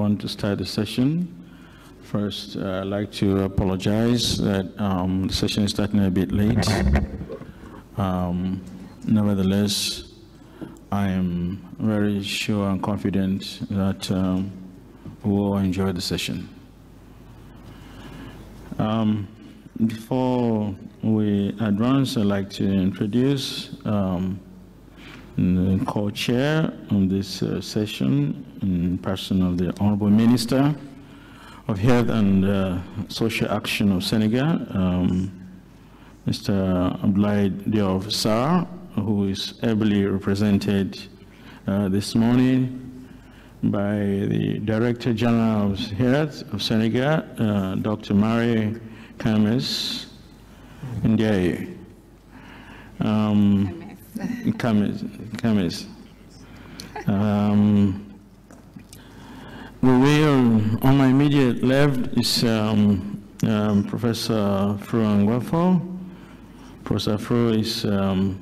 want to start the session. First, I'd like to apologize that the session is starting a bit late. Nevertheless, I am very sure and confident that we will enjoy the session. Before we advance, I'd like to introduce the co-chair on this session, in person of the Honorable Minister of Health and Social Action of Senegal, Mr. Abdoulaye Diop Sarr, who is ably represented this morning by the Director General of Health of Senegal, Dr. Marie Kames Ndiaye. Kames. On my immediate left is Professor Fru Ngwafo. Professor Fru is from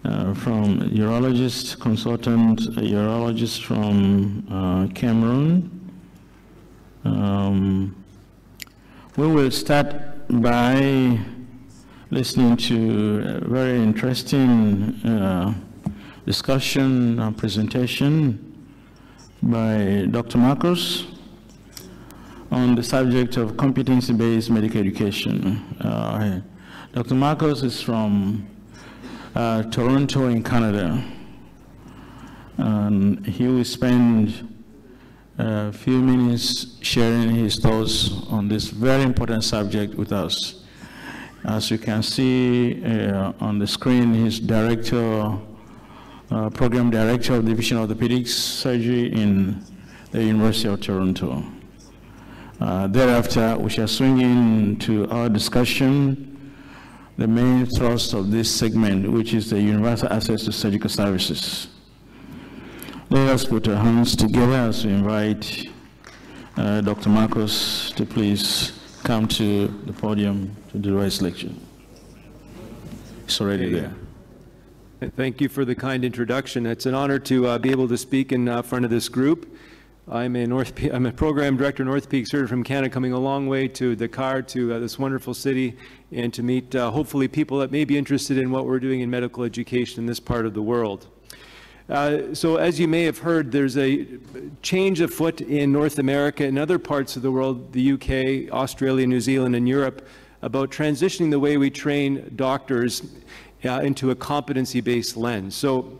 urologist, consultant urologist from Cameroon. We will start by listening to a very interesting discussion and presentation by Dr. Marcos on the subject of competency-based medical education. Dr. Marcos is from Toronto in Canada, and he will spend a few minutes sharing his thoughts on this very important subject with us. As you can see on the screen, he's director, program director of the Division of Orthopedics Surgery in the University of Toronto. Thereafter, we shall swing into our discussion, the main thrust of this segment, which is the universal access to surgical services. Let us put our hands together as we invite Dr. Marcos to please come to the podium to do his lecture. It's already there. Thank you for the kind introduction. It's an honor to be able to speak in front of this group. I'm a program director in orthopedic surgery from Canada, coming a long way to Dakar, to this wonderful city, and to meet hopefully people that may be interested in what we're doing in medical education in this part of the world. So as you may have heard, there's a change afoot in North America and other parts of the world, the UK, Australia, New Zealand, and Europe, about transitioning the way we train doctors into a competency-based lens. So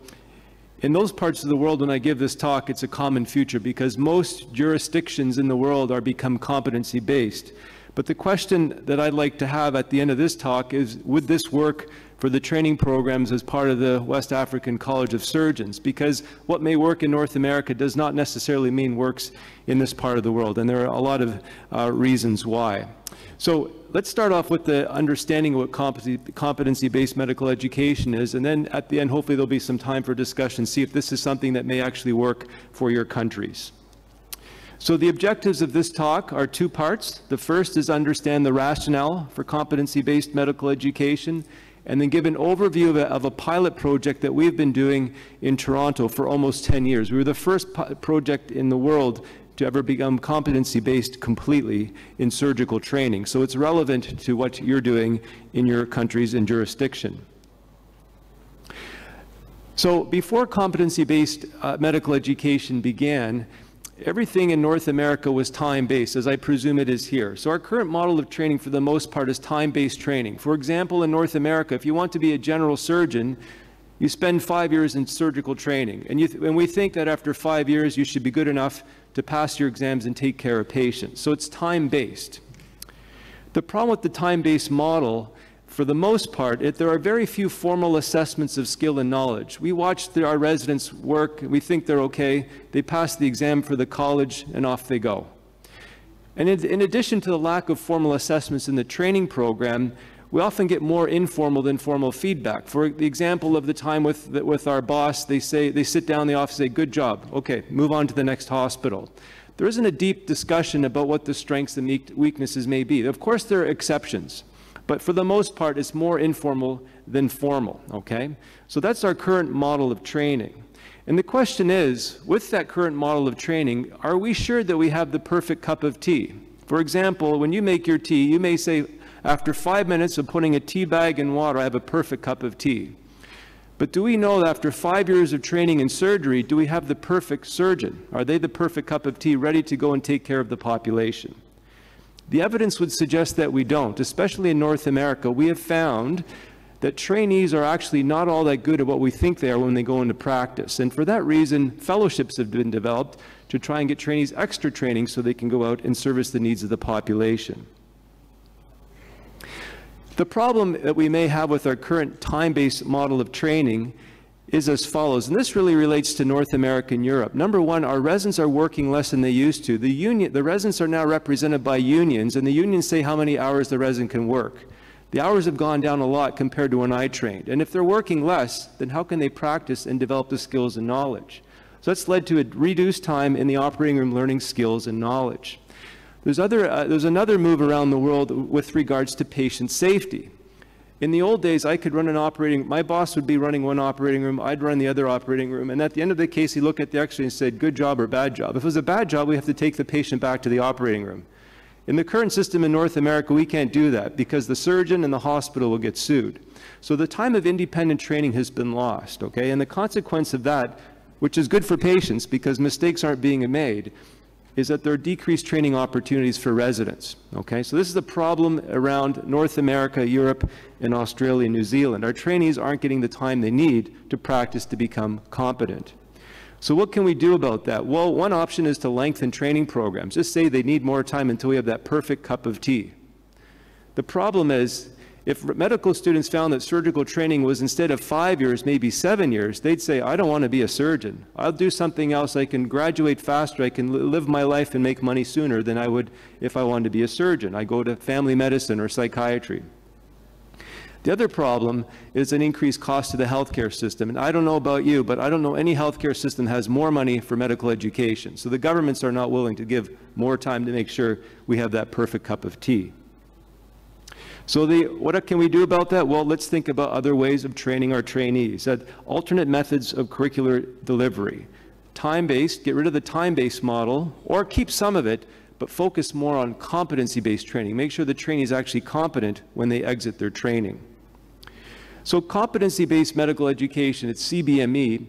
in those parts of the world, when I give this talk, it's a common future because most jurisdictions in the world are become competency-based. But the question that I'd like to have at the end of this talk is, would this work for the training programs as part of the West African College of Surgeons? Because what may work in North America does not necessarily mean works in this part of the world, and there are a lot of reasons why. So let's start off with the understanding of what competency-based medical education is, and then at the end, hopefully there'll be some time for discussion, see if this is something that may actually work for your countries. So the objectives of this talk are two parts. The first is understand the rationale for competency-based medical education, and then give an overview of a pilot project that we've been doing in Toronto for almost 10 years. We were the first project in the world to ever become competency-based completely in surgical training. So it's relevant to what you're doing in your countries and jurisdiction. So before competency-based medical education began, everything in North America was time-based, as I presume it is here. So our current model of training, for the most part, is time-based training. For example, in North America, if you want to be a general surgeon, you spend 5 years in surgical training. And we think that after 5 years, you should be good enough to pass your exams and take care of patients. So it's time-based. The problem with the time-based model, for the most part, there are very few formal assessments of skill and knowledge. We watch our residents work, we think they're okay, they pass the exam for the college, and off they go. And in addition to the lack of formal assessments in the training program, we often get more informal than formal feedback. For the example of the time with our boss, they sit down in the office and say, good job, okay, move on to the next hospital. There isn't a deep discussion about what the strengths and weaknesses may be. Of course, there are exceptions. But for the most part, it's more informal than formal, okay? So that's our current model of training. And the question is, with that current model of training, are we sure that we have the perfect cup of tea? For example, when you make your tea, you may say, after 5 minutes of putting a tea bag in water, I have a perfect cup of tea. But do we know that after 5 years of training in surgery, do we have the perfect surgeon? Are they the perfect cup of tea ready to go and take care of the population? The evidence would suggest that we don't. Especially in North America, we have found that trainees are actually not all that good at what we think they are when they go into practice. And for that reason, fellowships have been developed to try and get trainees extra training so they can go out and service the needs of the population. The problem that we may have with our current time-based model of training is as follows, and this really relates to North America and Europe. Number one, our residents are working less than they used to. The residents are now represented by unions, and the unions say how many hours the resident can work. The hours have gone down a lot compared to when I trained. And if they're working less, then how can they practice and develop the skills and knowledge? So that's led to a reduced time in the operating room learning skills and knowledge. There's another move around the world with regards to patient safety. In the old days, I could run my boss would be running one operating room, I'd run the other operating room, and at the end of the case, he'd look at the x-ray and said, good job or bad job. If it was a bad job, we have to take the patient back to the operating room. In the current system in North America, we can't do that because the surgeon and the hospital will get sued. So the time of independent training has been lost, okay? And the consequence of that, which is good for patients because mistakes aren't being made, is that there are decreased training opportunities for residents, okay? So this is a problem around North America, Europe, and Australia and New Zealand. Our trainees aren't getting the time they need to practice to become competent. So what can we do about that? Well, one option is to lengthen training programs. Just say they need more time until we have that perfect cup of tea. The problem is, if medical students found that surgical training was instead of 5 years, maybe 7 years, they'd say, I don't want to be a surgeon. I'll do something else. I can graduate faster. I can live my life and make money sooner than I would if I wanted to be a surgeon. I go to family medicine or psychiatry. The other problem is an increased cost to the healthcare system. And I don't know about you, but I don't know any healthcare system that has more money for medical education. So the governments are not willing to give more time to make sure we have that perfect cup of tea. So what can we do about that? Well, let's think about other ways of training our trainees. Alternate methods of curricular delivery. Time-based, get rid of the time-based model, or keep some of it, but focus more on competency-based training. Make sure the trainee is actually competent when they exit their training. So competency-based medical education, it's CBME.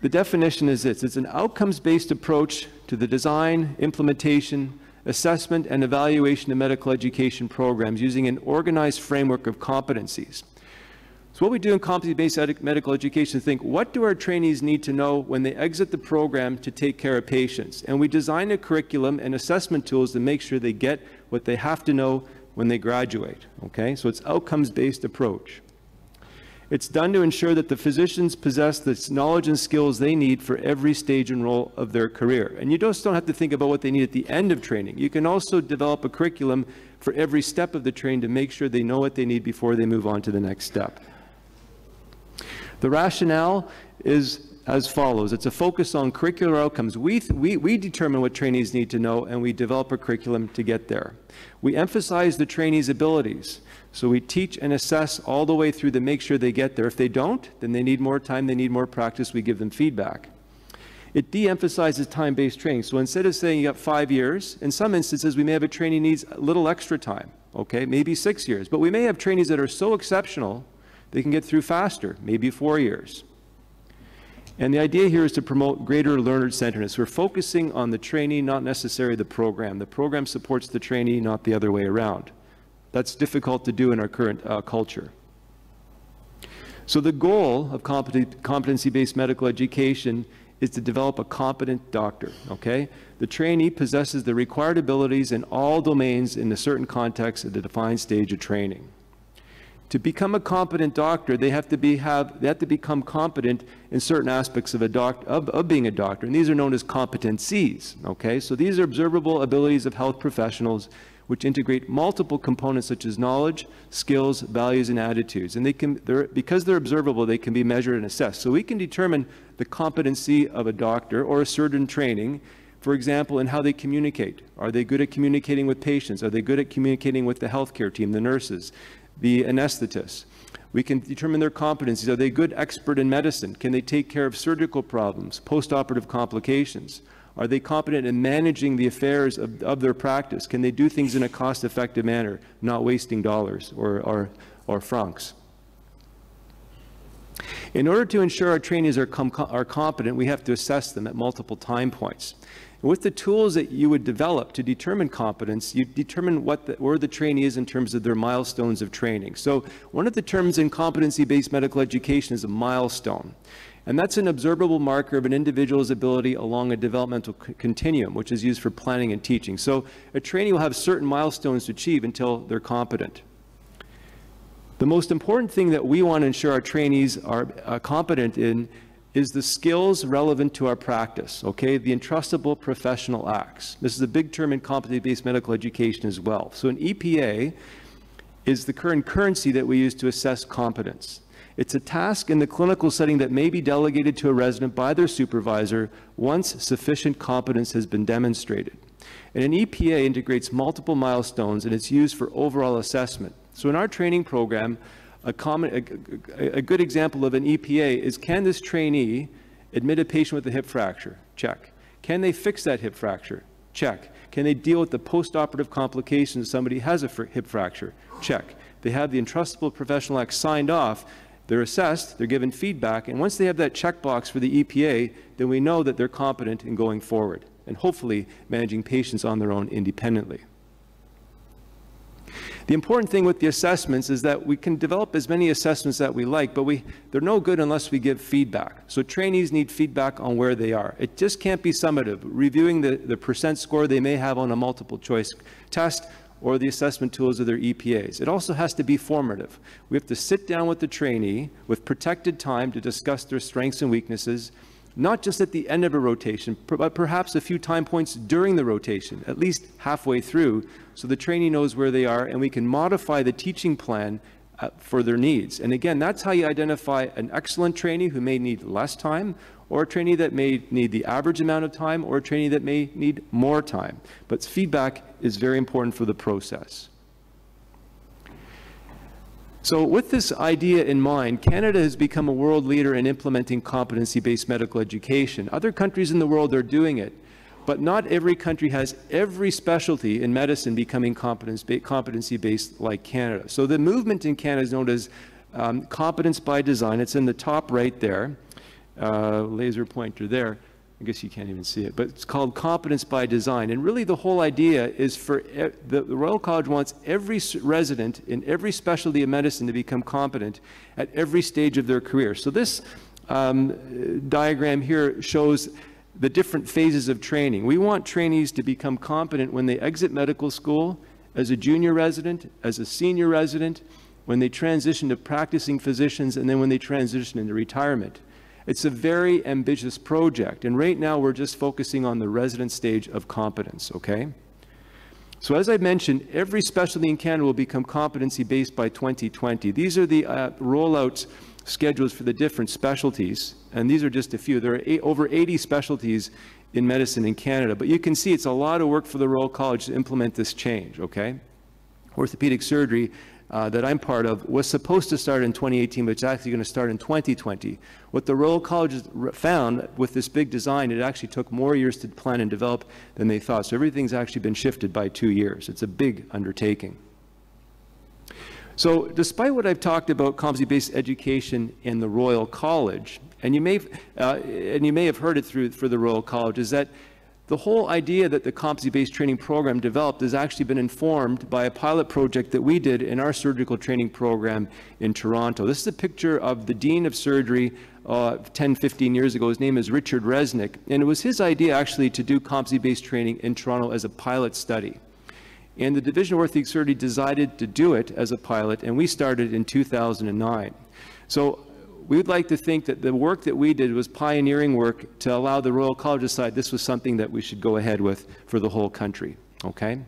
The definition is this: it's an outcomes-based approach to the design, implementation, assessment, and evaluation of medical education programs using an organized framework of competencies. So what we do in competency-based medical education is think, what do our trainees need to know when they exit the program to take care of patients? And we design a curriculum and assessment tools to make sure they get what they have to know when they graduate, okay? So it's outcomes-based approach. It's done to ensure that the physicians possess the knowledge and skills they need for every stage and role of their career. And you just don't have to think about what they need at the end of training. You can also develop a curriculum for every step of the training to make sure they know what they need before they move on to the next step. The rationale is as follows. It's a focus on curricular outcomes. We determine what trainees need to know, and we develop a curriculum to get there. We emphasize the trainees' abilities. So we teach and assess all the way through to make sure they get there. If they don't, then they need more time, they need more practice, we give them feedback. It de-emphasizes time-based training. So instead of saying you got 5 years, in some instances we may have a trainee needs a little extra time, okay, maybe 6 years. But we may have trainees that are so exceptional they can get through faster, maybe 4 years. And the idea here is to promote greater learner-centeredness. We're focusing on the trainee, not necessarily the program. The program supports the trainee, not the other way around. That's difficult to do in our current culture. So the goal of competency-based medical education is to develop a competent doctor, okay? The trainee possesses the required abilities in all domains in a certain context at a defined stage of training. To become a competent doctor, they have to become competent in certain aspects of being a doctor, and these are known as competencies, okay? So these are observable abilities of health professionals which integrate multiple components such as knowledge, skills, values, and attitudes. And because they're observable, they can be measured and assessed. So we can determine the competency of a doctor or a surgeon training, for example, in how they communicate. Are they good at communicating with patients? Are they good at communicating with the healthcare team, the nurses? the anesthetists. We can determine their competencies. Are they a good expert in medicine? Can they take care of surgical problems, postoperative complications? Are they competent in managing the affairs of their practice? Can they do things in a cost-effective manner, not wasting dollars or francs? In order to ensure our trainees are competent, we have to assess them at multiple time points. And with the tools that you would develop to determine competence, you determine where the trainee is in terms of their milestones of training. So one of the terms in competency-based medical education is a milestone. And that's an observable marker of an individual's ability along a developmental continuum, which is used for planning and teaching. So a trainee will have certain milestones to achieve until they're competent. The most important thing that we want to ensure our trainees are competent in is the skills relevant to our practice, okay? The entrustable professional acts. This is a big term in competency-based medical education as well. So an EPA is the current currency that we use to assess competence. It's a task in the clinical setting that may be delegated to a resident by their supervisor once sufficient competence has been demonstrated. And an EPA integrates multiple milestones, and it's used for overall assessment. So in our training program, a good example of an EPA is, can this trainee admit a patient with a hip fracture? Check. Can they fix that hip fracture? Check. Can they deal with the postoperative complications if somebody has a hip fracture? Check. They have the entrustable professional act signed off. They're assessed, they're given feedback, and once they have that checkbox for the EPA, then we know that they're competent in going forward and hopefully managing patients on their own independently. The important thing with the assessments is that we can develop as many assessments that we like, but they're no good unless we give feedback. So trainees need feedback on where they are. It just can't be summative, reviewing the percent score they may have on a multiple choice test or the assessment tools of their EPAs. It also has to be formative. We have to sit down with the trainee with protected time to discuss their strengths and weaknesses, not just at the end of a rotation, but perhaps a few time points during the rotation, at least halfway through, so the trainee knows where they are and we can modify the teaching plan for their needs. And again, that's how you identify an excellent trainee who may need less time, or a trainee that may need the average amount of time, or a trainee that may need more time. But feedback is very important for the process. So with this idea in mind, Canada has become a world leader in implementing competency-based medical education. Other countries in the world are doing it, but not every country has every specialty in medicine becoming competency-based like Canada. So the movement in Canada is known as competence by design. It's in the top right there, laser pointer there. I guess you can't even see it, but it's called competence by design. And really the whole idea is for the Royal College wants every resident in every specialty of medicine to become competent at every stage of their career. So this diagram here shows the different phases of training. We want trainees to become competent when they exit medical school, as a junior resident, as a senior resident, when they transition to practicing physicians, and then when they transition into retirement. It's a very ambitious project, and right now we're just focusing on the resident stage of competence, okay? So as I mentioned, every specialty in Canada will become competency-based by 2020. These are the rollout schedules for the different specialties, and these are just a few. There are over 80 specialties in medicine in Canada, but you can see it's a lot of work for the Royal College to implement this change, okay? Orthopedic surgery that I'm part of was supposed to start in 2018, but it's actually going to start in 2020. What the Royal College found with this big design, it actually took more years to plan and develop than they thought. So everything's actually been shifted by 2 years. It's a big undertaking. So despite what I've talked about competency-based education in the Royal College, and you may have heard it for the Royal College, is that the whole idea that the competency-based training program developed has actually been informed by a pilot project that we did in our surgical training program in Toronto. This is a picture of the Dean of Surgery 10, 15 years ago. His name is Richard Resnick, and it was his idea actually to do competency-based training in Toronto as a pilot study. And the Division of Orthopedic Surgery decided to do it as a pilot, and we started in 2009. So we would like to think that the work that we did was pioneering work to allow the Royal College to decide this was something that we should go ahead with for the whole country, okay?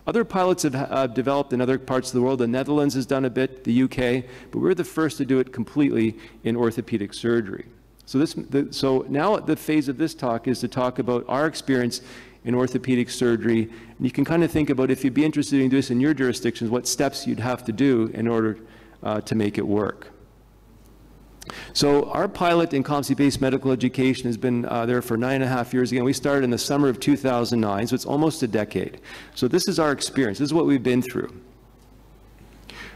Other pilots have developed in other parts of the world. The Netherlands has done a bit, the UK, but we're the first to do it completely in orthopedic surgery. So now the phase of this talk is to talk about our experience in orthopedic surgery. And you can kind of think about, if you'd be interested in doing this in your jurisdictions, what steps you'd have to do in order to make it work. So our pilot in competency-based medical education has been there for 9.5 years. Again, we started in the summer of 2009, so it's almost a decade. So this is our experience. This is what we've been through.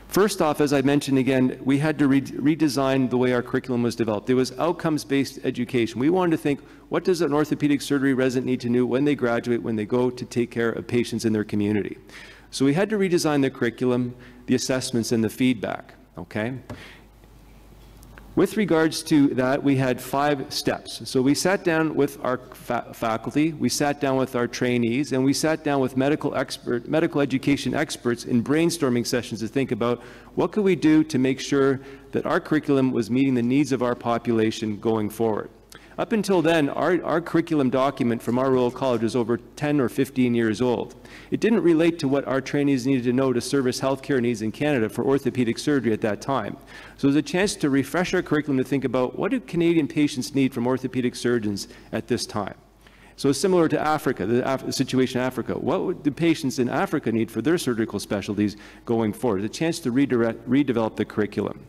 First off, as I mentioned again, we had to redesign the way our curriculum was developed. It was outcomes-based education. We wanted to think, what does an orthopedic surgery resident need to know when they graduate, when they go to take care of patients in their community? So we had to redesign the curriculum, the assessments, and the feedback, okay? With regards to that, we had 5 steps. So we sat down with our faculty, we sat down with our trainees, and we sat down with medical education experts in brainstorming sessions to think about what could we do to make sure that our curriculum was meeting the needs of our population going forward. Up until then, our curriculum document from our rural college is over 10 or 15 years old. It didn't relate to what our trainees needed to know to service healthcare needs in Canada for orthopedic surgery at that time. So there's a chance to refresh our curriculum to think about, what do Canadian patients need from orthopedic surgeons at this time? So similar to Africa, the situation in Africa, what would the patients in Africa need for their surgical specialties going forward? A chance to redevelop the curriculum.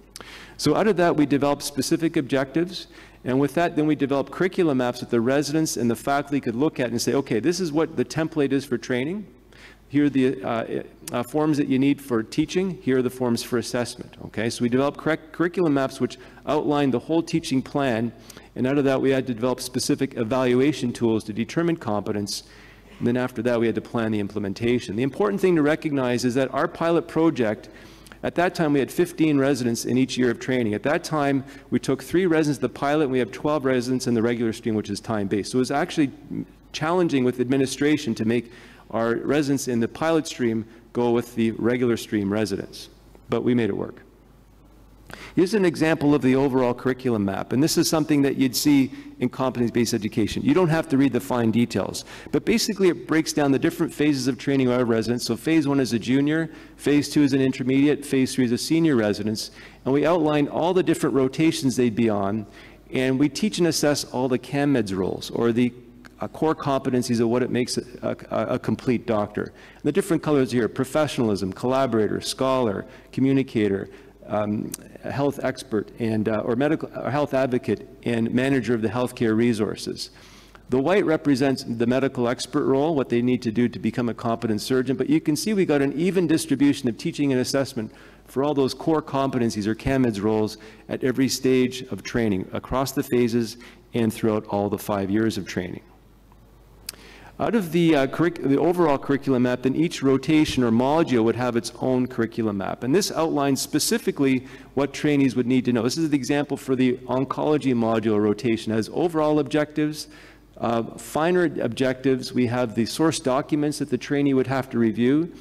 So out of that, we developed specific objectives. And with that, then we developed curriculum maps that the residents and the faculty could look at and say, okay, this is what the template is for training. Here are the forms that you need for teaching. Here are the forms for assessment. Okay, so we developed curriculum maps which outline the whole teaching plan. And out of that, we had to develop specific evaluation tools to determine competence. And then after that, we had to plan the implementation. The important thing to recognize is that our pilot project, at that time, we had 15 residents in each year of training. At that time, we took 3 residents to the pilot, and we have 12 residents in the regular stream, which is time-based. So it was actually challenging with administration to make our residents in the pilot stream go with the regular stream residents. But we made it work. Here's an example of the overall curriculum map, and this is something that you'd see in competency-based education. You don't have to read the fine details, but basically it breaks down the different phases of training of our residents. So phase 1 is a junior, phase 2 is an intermediate, phase 3 is a senior residents, and we outline all the different rotations they'd be on, and we teach and assess all the CAMEDS roles, or the core competencies of what it makes a complete doctor. And the different colors here: professionalism, collaborator, scholar, communicator, health expert, and or health advocate, and manager of the healthcare resources. The white represents the medical expert role, what they need to do to become a competent surgeon, but you can see we got an even distribution of teaching and assessment for all those core competencies or CAMEDS roles at every stage of training, across the phases and throughout all the 5 years of training. Out of the overall curriculum map, then each rotation or module would have its own curriculum map. And this outlines specifically what trainees would need to know. This is the example for the oncology module rotation. It has overall objectives, finer objectives. We have the source documents that the trainee would have to review.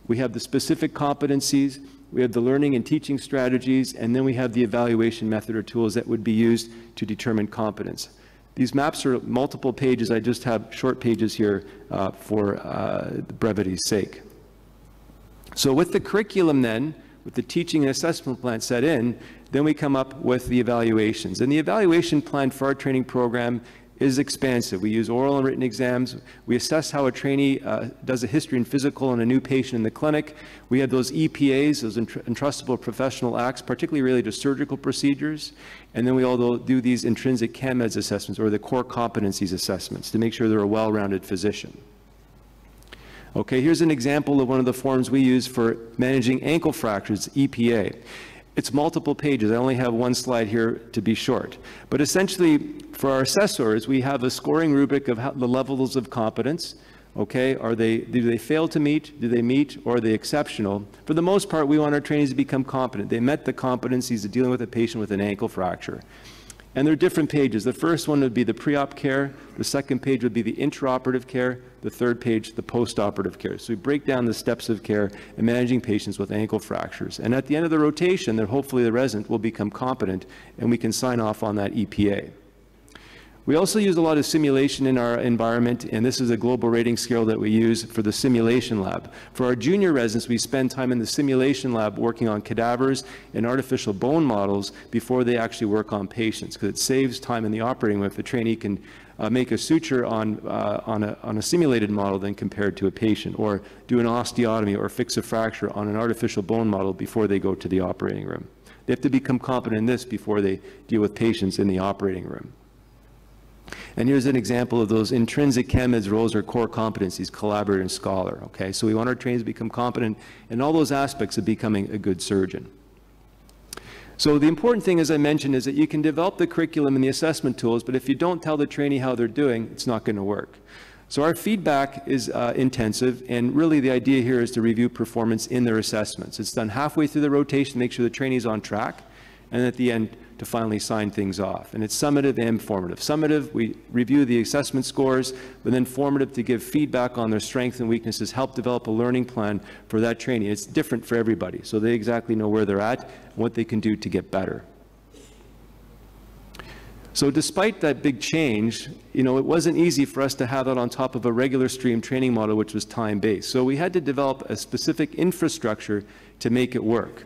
We have the specific competencies. We have the learning and teaching strategies. And then we have the evaluation method or tools that would be used to determine competence. These maps are multiple pages. I just have short pages here for brevity's sake. So with the curriculum then, with the teaching and assessment plan set in, then we come up with the evaluations. And the evaluation plan for our training program is expansive. We use oral and written exams. We assess how a trainee does a history and physical on a new patient in the clinic. We have those EPAs, those entrustable professional acts, particularly related to surgical procedures. And then we also do these intrinsic CAMEDS assessments, or the core competencies assessments, to make sure they're a well-rounded physician. Okay, here's an example of one of the forms we use for managing ankle fractures, EPA. It's multiple pages. I only have one slide here to be short. But essentially, for our assessors, we have a scoring rubric of the levels of competence. Okay, do they fail to meet? Do they meet? Or are they exceptional? For the most part, we want our trainees to become competent. They met the competencies of dealing with a patient with an ankle fracture. And there are different pages. The first one would be the pre-op care. The second page would be the intraoperative care. The third page, the post-operative care. So we break down the steps of care in managing patients with ankle fractures. And at the end of the rotation, then hopefully the resident will become competent, and we can sign off on that EPA. We also use a lot of simulation in our environment, and this is a global rating scale that we use for the simulation lab. For our junior residents, we spend time in the simulation lab working on cadavers and artificial bone models before they actually work on patients, because it saves time in the operating room if a trainee can make a suture on a simulated model than compared to a patient, or do an osteotomy or fix a fracture on an artificial bone model before they go to the operating room. They have to become competent in this before they deal with patients in the operating room. And here's an example of those intrinsic ChemEds roles or core competencies, collaborator and scholar, okay? So we want our trainees to become competent in all those aspects of becoming a good surgeon. So the important thing, as I mentioned, is that you can develop the curriculum and the assessment tools, but if you don't tell the trainee how they're doing, it's not going to work. So our feedback is intensive, and really the idea here is to review performance in their assessments. It's done halfway through the rotation to make sure the trainee's on track, and at the end to finally sign things off. And it's summative and formative. Summative, we review the assessment scores, but then formative to give feedback on their strengths and weaknesses, help develop a learning plan for that trainee. It's different for everybody, so they exactly know where they're at and what they can do to get better. So despite that big change, it wasn't easy for us to have that on top of a regular stream training model, which was time-based. So we had to develop a specific infrastructure to make it work.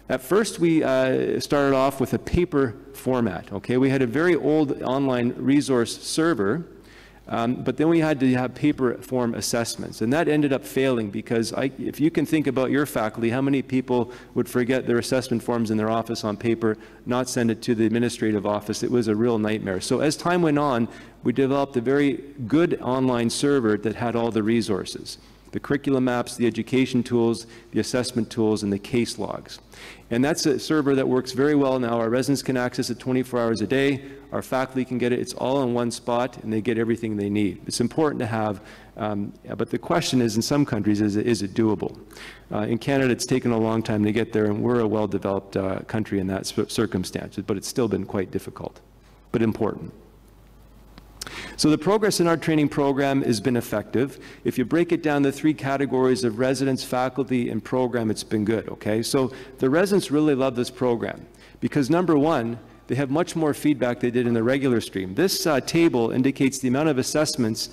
At first, we started off with a paper format, okay? We had a very old online resource server, but then we had to have paper form assessments, and that ended up failing because if you can think about your faculty, how many people would forget their assessment forms in their office on paper, not send it to the administrative office? It was a real nightmare. So as time went on, we developed a very good online server that had all the resources: the curriculum maps, the education tools, the assessment tools, and the case logs. And that's a server that works very well now. Our residents can access it 24 hours a day. Our faculty can get it. It's all in one spot, and they get everything they need. It's important to have, but the question is, in some countries, is it doable? In Canada, it's taken a long time to get there, and we're a well-developed country in that circumstance, but it's still been quite difficult, but important. So the progress in our training program has been effective. If you break it down to 3 categories of residents, faculty, and program, it's been good, okay? So the residents really love this program because, number one, they have much more feedback they did in the regular stream. This table indicates the amount of assessments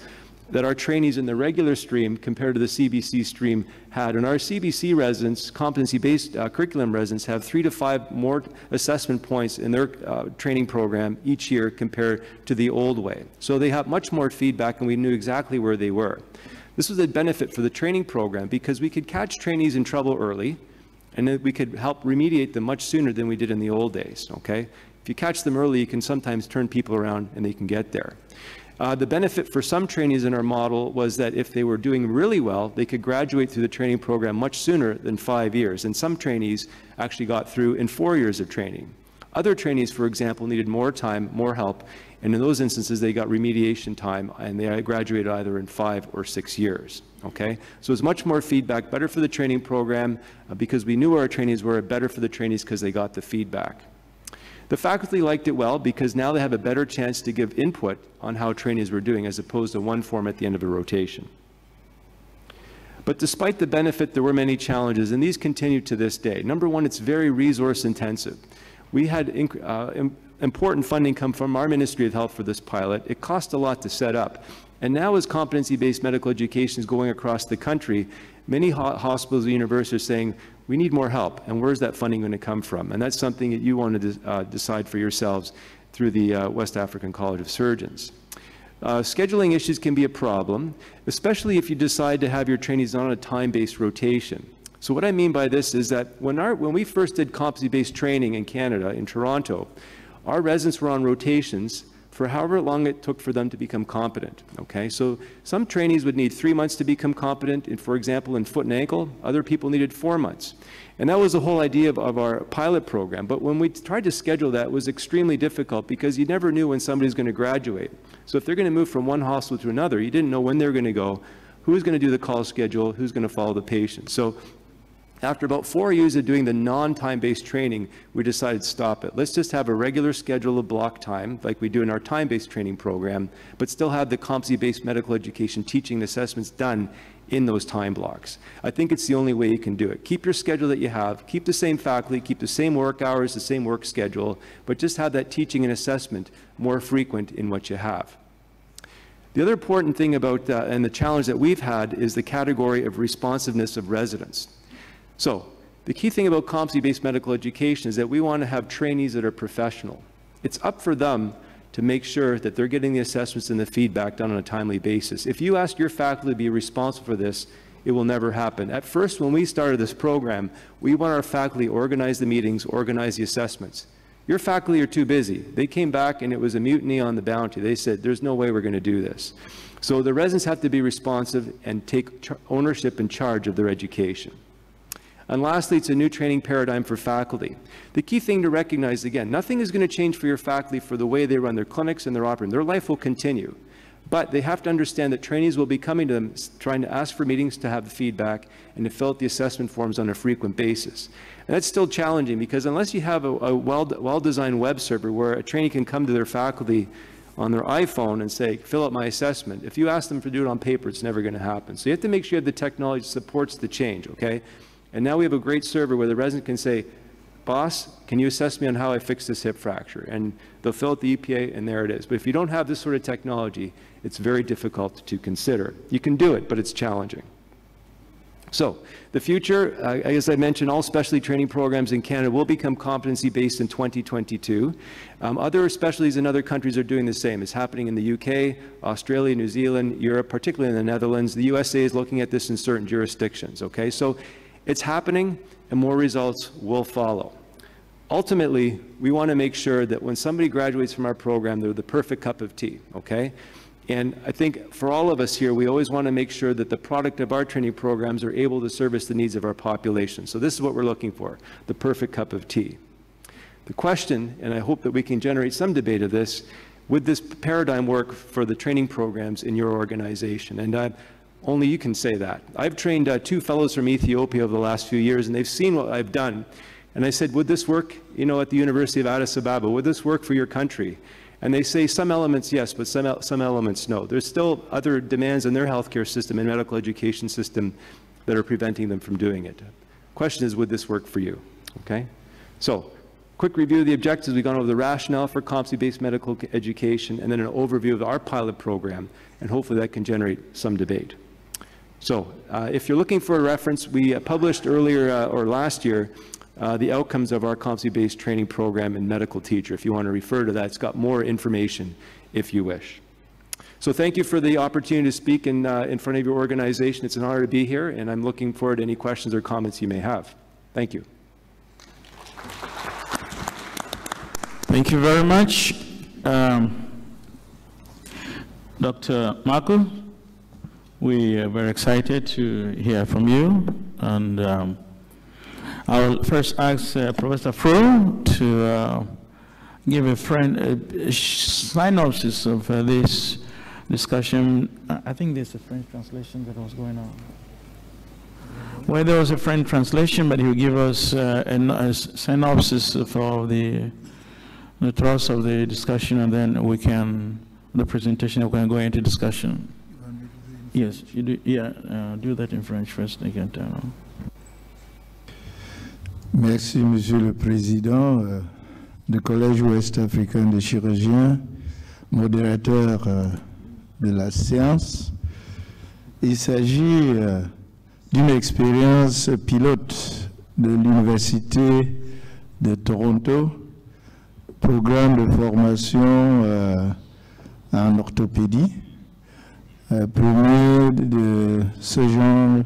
that our trainees in the regular stream compared to the CBC stream had. And our CBC residents, competency-based curriculum residents, have 3 to 5 more assessment points in their training program each year compared to the old way. So they have much more feedback, and we knew exactly where they were. This was a benefit for the training program because we could catch trainees in trouble early, and then we could help remediate them much sooner than we did in the old days, okay? If you catch them early, you can sometimes turn people around and they can get there. The benefit for some trainees in our model was that if they were doing really well, they could graduate through the training program much sooner than 5 years. And some trainees actually got through in 4 years of training. Other trainees, for example, needed more time, more help, and in those instances, they got remediation time, and they graduated either in 5 or 6 years, okay? So it's much more feedback, better for the training program because we knew where our trainees were, better for the trainees because they got the feedback. The faculty liked it well because now they have a better chance to give input on how trainees were doing as opposed to one form at the end of a rotation. But despite the benefit, there were many challenges, and these continue to this day. Number one, it's very resource intensive. We had important funding come from our Ministry of Health for this pilot. It cost a lot to set up. And now as competency-based medical education is going across the country, many hospitals and universities are saying, we need more help, and where's that funding going to come from? And that's something that you want to decide for yourselves through the West African College of Surgeons. Scheduling issues can be a problem, especially if you decide to have your trainees on a time-based rotation. So what I mean by this is that when we first did competency-based training in Canada, in Toronto, our residents were on rotations for however long it took for them to become competent, okay? So some trainees would need 3 months to become competent, for example, in foot and ankle. Other people needed 4 months. And that was the whole idea of our pilot program. But when we tried to schedule that, it was extremely difficult because you never knew when somebody's going to graduate. So if they're going to move from one hospital to another, you didn't know when they're going to go, who's going to do the call schedule, who's going to follow the patient. So After about 4 years of doing the non-time-based training, we decided to stop it. Let's just have a regular schedule of block time, like we do in our time-based training program, but still have the competency-based medical education teaching and assessments done in those time blocks. I think it's the only way you can do it. Keep your schedule that you have, keep the same faculty, keep the same work hours, the same work schedule, but just have that teaching and assessment more frequent in what you have. The other important thing about, and the challenge that we've had, is the category of responsiveness of residents. So the key thing about competency-based medical education is that we want to have trainees that are professional. It's up for them to make sure that they're getting the assessments and the feedback done on a timely basis. If you ask your faculty to be responsible for this, it will never happen. At first, when we started this program, we want our faculty to organize the meetings, organize the assessments. Your faculty are too busy. They came back and it was a mutiny on the bounty. They said, there's no way we're going to do this. So the residents have to be responsive and take ownership and charge of their education. And lastly, it's a new training paradigm for faculty. The key thing to recognize, again, nothing is going to change for your faculty for the way they run their clinics and their operating. Their life will continue. But they have to understand that trainees will be coming to them trying to ask for meetings to have the feedback and to fill out the assessment forms on a frequent basis. And that's still challenging because unless you have a well-designed web server where a trainee can come to their faculty on their iPhone and say, fill out my assessment, if you ask them to do it on paper, it's never going to happen. So you have to make sure you have the technology that supports the change, okay? And now we have a great server where the resident can say, boss, can you assess me on how I fix this hip fracture? And they'll fill out the EPA and there it is. But if you don't have this sort of technology, it's very difficult to consider. You can do it, but it's challenging. So the future, as I mentioned, all specialty training programs in Canada will become competency-based in 2022. Other specialties in other countries are doing the same. It's happening in the UK, Australia, New Zealand, Europe, particularly in the Netherlands. The USA is looking at this in certain jurisdictions, okay? So it's happening and more results will follow. Ultimately, we want to make sure that when somebody graduates from our program, they're the perfect cup of tea, okay? And I think for all of us here, we always want to make sure that the product of our training programs are able to service the needs of our population. So this is what we're looking for, the perfect cup of tea. The question, and I hope that we can generate some debate of this, would this paradigm work for the training programs in your organization? And only you can say that. I've trained 2 fellows from Ethiopia over the last few years, and they've seen what I've done. And I said, would this work, you know, at the University of Addis Ababa? Would this work for your country? And they say some elements yes, but some elements no. There's still other demands in their healthcare system and medical education system that are preventing them from doing it. Question is, would this work for you? Okay? So, quick review of the objectives. We've gone over the rationale for competency-based medical education and then an overview of our pilot program, and hopefully that can generate some debate. So, if you're looking for a reference, we published earlier or last year the outcomes of our competency-based training program in medical teacher. If you want to refer to that, it's got more information if you wish. So thank you for the opportunity to speak in front of your organization. It's an honor to be here, and I'm looking forward to any questions or comments you may have. Thank you. Thank you very much. Dr. Marco, we are very excited to hear from you. And I'll first ask Professor Fro to give a synopsis of this discussion. I think there's a French translation that was going on. Well, there was a French translation, but he'll give us a synopsis of the thrust of the discussion, and then we can, the presentation, we can go into discussion. Yes, you do. Yeah, do that in French first. I can tell. Merci, Monsieur le Président du Collège Ouest Africain de Chirurgiens, modérateur de la séance. Il s'agit d'une expérience pilote de l'Université de Toronto, programme de formation en orthopédie, premier de ce genre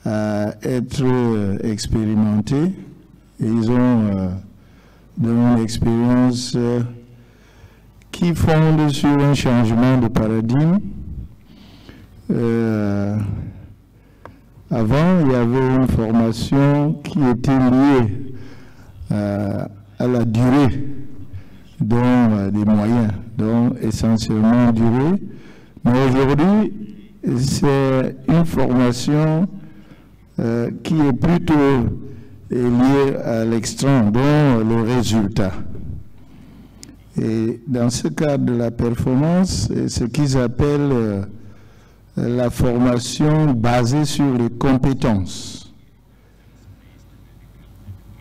à être expérimentés. Et ils ont une expérience qui fonde sur un changement de paradigme. Avant, il y avait une formation qui était liée à la durée des moyens, donc essentiellement durée. Mais aujourd'hui, c'est une formation qui est plutôt lié à l'extrême, dont le résultat. Et dans ce cadre de la performance, c'est ce qu'ils appellent la formation basée sur les compétences.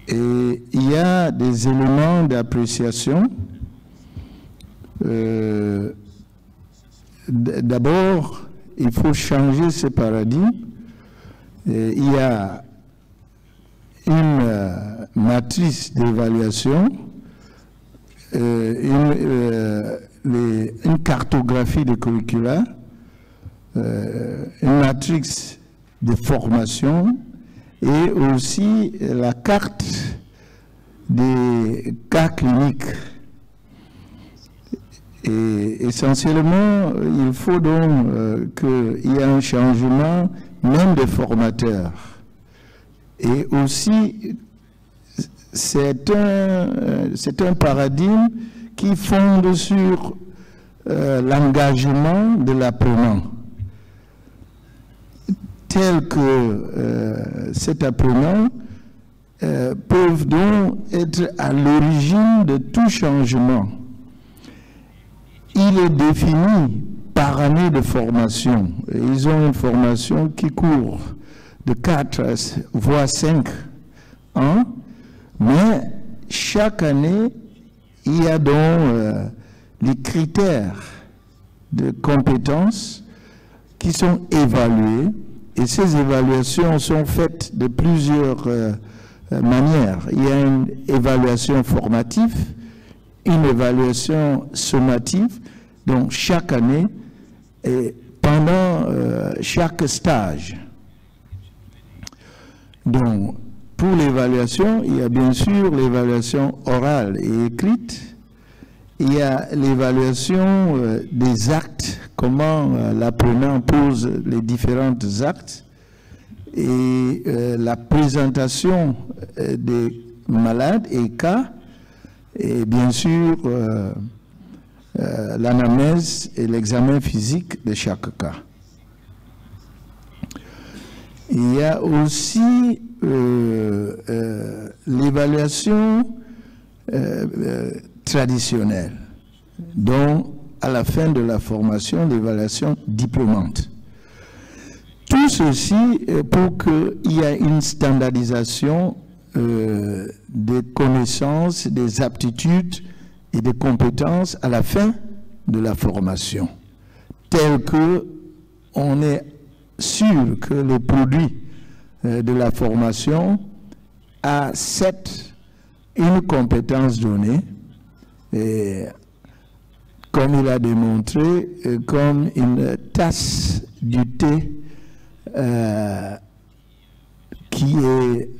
Et il y a des éléments d'appréciation. D'abord, il faut changer ce paradigme. Il y a une matrice d'évaluation, une cartographie de curricula, une matrice de formation et aussi la carte des cas cliniques. Et essentiellement, il faut donc qu'il y ait un changement même des formateurs. Et aussi, c'est un paradigme qui fonde sur l'engagement de l'apprenant, tel que cet apprenant peuvent donc être à l'origine de tout changement. Il est défini par année de formation. Et ils ont une formation qui court de 4 voire 5 ans, mais chaque année, il y a donc les critères de compétences qui sont évalués, et ces évaluations sont faites de plusieurs manières. Il y a une évaluation formative, une évaluation sommative, donc chaque année et pendant chaque stage. Donc, pour l'évaluation, il y a bien sûr l'évaluation orale et écrite. Il y a l'évaluation des actes, comment l'apprenant pose les différents actes, et la présentation des malades et cas, et bien sûr l'anamnèse et l'examen physique de chaque cas. Il y a aussi l'évaluation traditionnelle, dont à la fin de la formation, l'évaluation diplômante. Tout ceci pour qu'il y ait une standardisation des connaissances, des aptitudes et des compétences à la fin de la formation, tel que on est sûr que le produit de la formation a une compétence donnée, et comme il a démontré, comme une tasse du thé qui est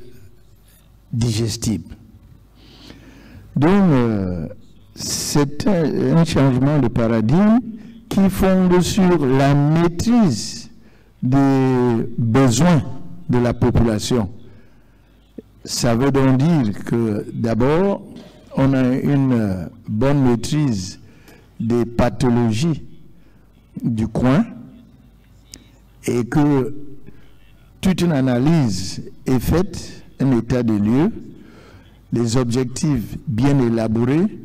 digestible. Donc, c'est un changement de paradigme qui fonde sur la maîtrise des besoins de la population. Ça veut donc dire que d'abord, on a une bonne maîtrise des pathologies du coin et que toute une analyse est faite, un état des lieux, les objectifs bien élaborés,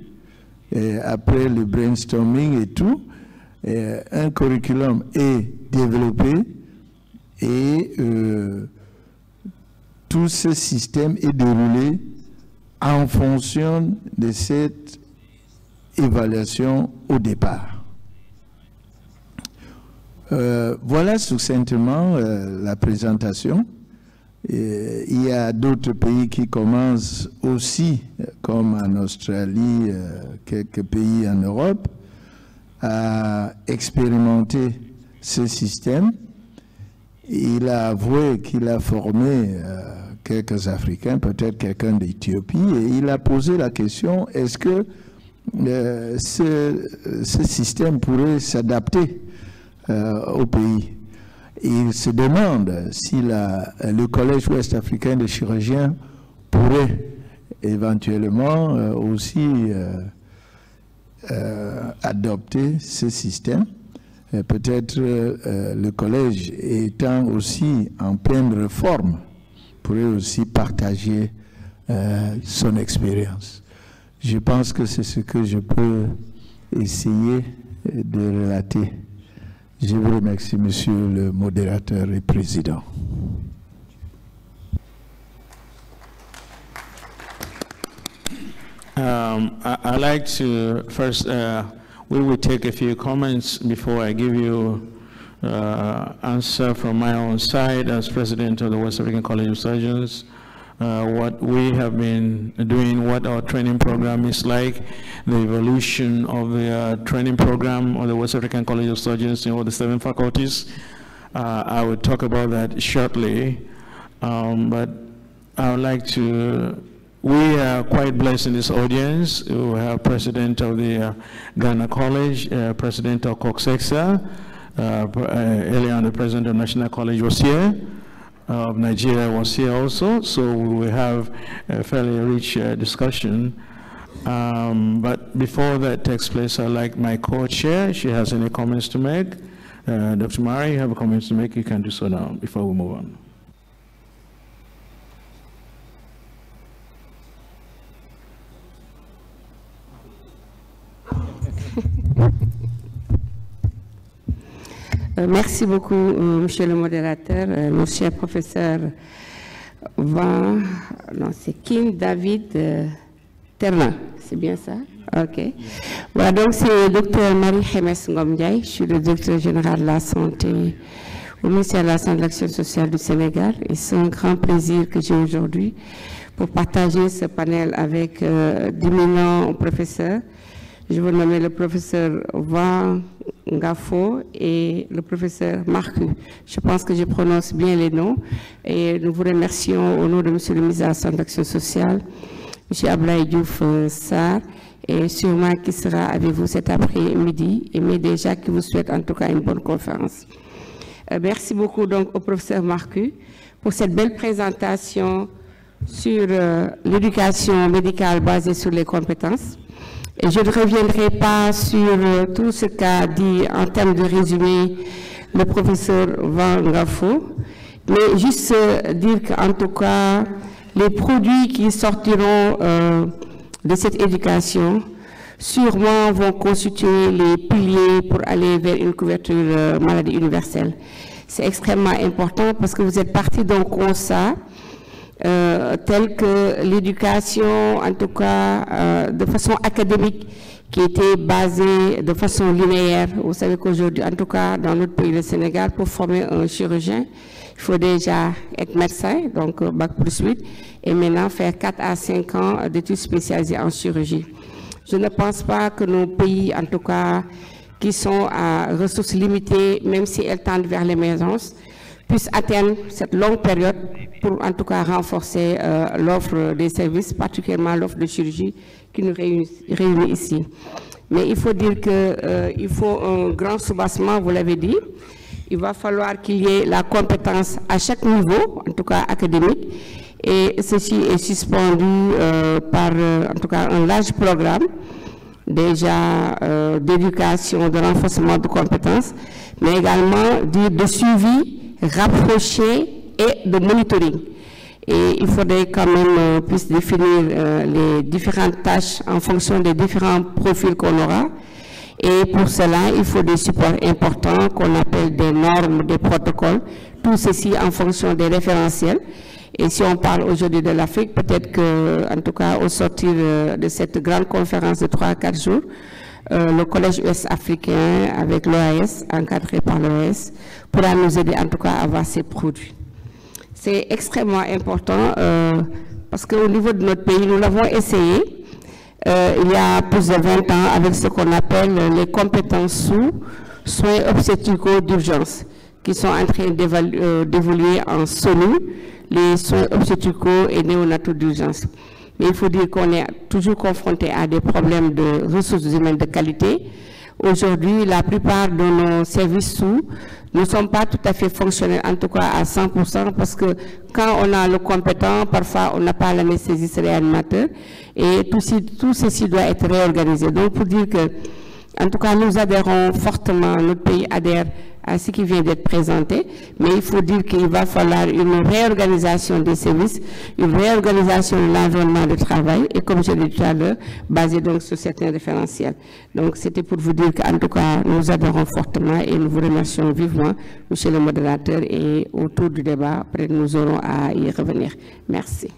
après le brainstorming et tout, un curriculum est développé et tout ce système est déroulé en fonction de cette évaluation au départ. Voilà succinctement la présentation. Il y a d'autres pays qui commencent aussi, comme en Australie, quelques pays en Europe, à expérimenter ce système. Il a avoué qu'il a formé quelques Africains, peut-être quelqu'un d'Éthiopie, et il a posé la question, est-ce que ce système pourrait s'adapter au pays? Il se demande si le Collège ouest-africain de chirurgiens pourrait éventuellement aussi adopter ce système. peut-être le collège étant aussi en pleine réforme, pourrait aussi partager son expérience. Je pense que c'est ce que je peux essayer de relater. Je vous remercie, monsieur le modérateur et président. I'd like to first, we will take a few comments before I give you answer from my own side as president of the West African College of Surgeons, what we have been doing, what our training program is like, the evolution of the training program of the West African College of Surgeons in all the 7 faculties. I will talk about that shortly, but I would like to, we are quite blessed in this audience. We have President of the Ghana College, President of COXEXA, earlier on the President of National College was here, of Nigeria was here also, so we will have a fairly rich discussion. But before that takes place, I'd like my co-chair, if she has any comments to make. Dr. Mari, you have a comments to make, you can do so now before we move on. Merci beaucoup, monsieur le modérateur, mon cher professeur c'est King David Terlin, c'est bien ça? Ok. Voilà, donc c'est le docteur Marie-Hemes Ngomdiaye, je suis le directeur général de la santé au ministère de la Santé et de l'Action sociale du Sénégal, et c'est un grand plaisir que j'ai aujourd'hui pour partager ce panel avec d'éminents professeurs. Je veux nommer le professeur Van Ngafo et le professeur Marcu. Je pense que je prononce bien les noms et nous vous remercions au nom de monsieur le ministre de la Santé et de l'Action sociale, monsieur Ablaye Diouf Sarr, et sûrement qui sera avec vous cet après-midi, mais déjà qui vous souhaite en tout cas une bonne conférence. Merci beaucoup donc au professeur Marcu pour cette belle présentation sur l'éducation médicale basée sur les compétences. Et je ne reviendrai pas sur tout ce qu'a dit en termes de résumé le professeur Van Ngafo, mais juste dire qu'en tout cas, les produits qui sortiront de cette éducation sûrement vont constituer les piliers pour aller vers une couverture maladie universelle. C'est extrêmement important parce que vous êtes parti d'un constat tel que l'éducation, en tout cas de façon académique, qui était basée de façon linéaire. Vous savez qu'aujourd'hui, en tout cas dans notre pays, le Sénégal, pour former un chirurgien, il faut déjà être médecin, donc bac plus 8, et maintenant faire 4 à 5 ans d'études spécialisées en chirurgie. Je ne pense pas que nos pays, en tout cas, qui sont à ressources limitées, même si elles tendent vers l'émergence, puissent atteindre cette longue période pour en tout cas renforcer l'offre des services, particulièrement l'offre de chirurgie qui nous réunit ici. Mais il faut dire qu'il faut un grand soubassement, vous l'avez dit. Il va falloir qu'il y ait la compétence à chaque niveau, en tout cas académique, et ceci est suspendu par en tout cas un large programme déjà d'éducation, de renforcement de compétences, mais également de suivi rapproché et de monitoring. Et il faudrait quand même puisse définir les différentes tâches en fonction des différents profils qu'on aura. Et pour cela, il faut des supports importants qu'on appelle des normes, des protocoles, tout ceci en fonction des référentiels. Et si on parle aujourd'hui de l'Afrique, peut-être que, en tout cas, au sortir de cette grande conférence de 3 à 4 jours, le Collège ouest africain avec l'OAS, encadré par l'OAS, pourra nous aider en tout cas à avoir ces produits. C'est extrêmement important parce qu'au niveau de notre pays, nous l'avons essayé il y a plus de 20 ans avec ce qu'on appelle les compétences sous soins obstétricaux d'urgence qui sont en train d'évoluer en SONU, les soins obstétricaux et néonataux d'urgence. Mais il faut dire qu'on est toujours confronté à des problèmes de ressources humaines de qualité. Aujourd'hui, la plupart de nos services sous ne sont pas tout à fait fonctionnels, en tout cas à 100%, parce que quand on a le compétent, parfois on n'a pas l'anesthésiste réanimateur, et tout ceci doit être réorganisé. Donc pour dire que En tout cas, nous adhérons fortement, notre pays adhère à ce qui vient d'être présenté, mais il faut dire qu'il va falloir une réorganisation des services, une réorganisation de l'environnement de travail, et comme je l'ai dit tout à l'heure, basé donc sur certains référentiels. Donc c'était pour vous dire qu'en tout cas, nous adhérons fortement et nous vous remercions vivement, monsieur le modérateur, et autour du débat, après nous aurons à y revenir. Merci.